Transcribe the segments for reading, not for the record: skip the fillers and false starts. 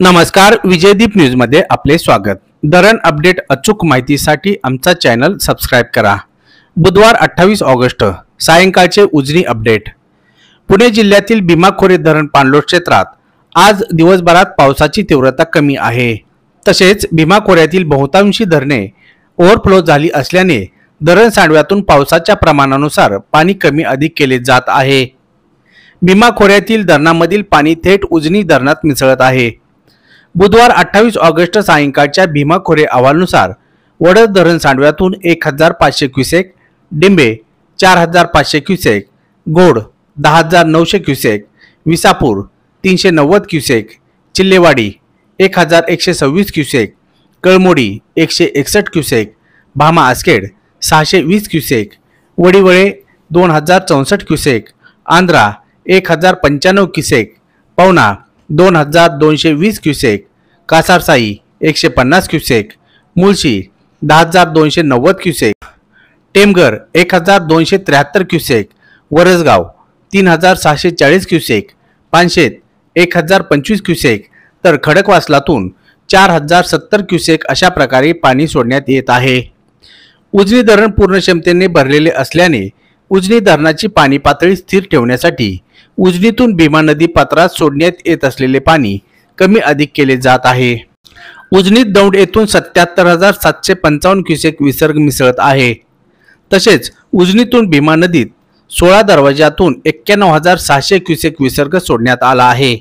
नमस्कार, विजयदीप न्यूज मध्ये आपले स्वागत। धरण अपडेट अचूक माहितीसाठी आमचा चॅनल सबस्क्राइब करा। बुधवार 28 ऑगस्ट सायंकाळचे उजनी अपडेट। पुणे जिल्ह्यातील भीमाखोरे धरण पाणलोट क्षेत्रात आज दिवसभरात पावसाची तीव्रता कमी आहे। तसेच भीमाखोऱ्यातील बहुतांशी धरणे ओव्हरफ्लो झाली असल्याने धरण सांडव्यातून पावसाच्या प्रमाणानुसार पाणी कमी अधिक केले जात आहे। भीमाखोऱ्यातील धरणामधील पाणी थेट उजनी धरणात मिसळत आहे। बुधवार 28 ऑगस्ट सायंकाळच्या भीमाखोरे अहवालानुसार वडद धरण सांडव्यातून 1500 क्युसेक, डिंबे 4500 क्युसेक, गोड 10900 cusec, Visapur 390 cusec, Chillewadi 1126 cusec, Kalmodi 161 cusec, Bhama Askhed 620 cusec, Wadiwale 2064 cusec, Andhra 1095 cusec, Pavana 2220 cusec, Kasarsai 150 cusec, Mulshi 10290 cusec, Temghar 1273 cusec, Varasgaon 3640 cusec, Panshet 1025 cusec, तर खडकवासलातून 4070 क्युसेक अशा प्रकारे पाणी सोडण्यात येत आहे। उजनी धरण पूर्ण क्षमतेने भरलेले असल्याने उजनी धरणाची पाणी पातळी स्थिर ठेवण्यासाठी उजनीतून भीमा नदी पात्रात सोडण्यात येत असलेले पाणी कमी अधिक केले जात आहे। उजनीत दौंड येथून 77755 क्युसेक विसर्ग मिसळत आहे। तसेच उजनीतून भीमा नदीत 16 दरवाजातून 91600 क्युसेक विसर्ग सोडण्यात आला आहे।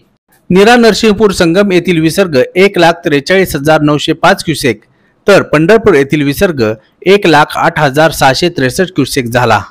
नीरा नरसिंहपूर संगम येथील विसर्ग 1,43,905 क्युसेक, तर पंढरपूर येथील विसर्ग 1,08,663 क्युसेक झाला।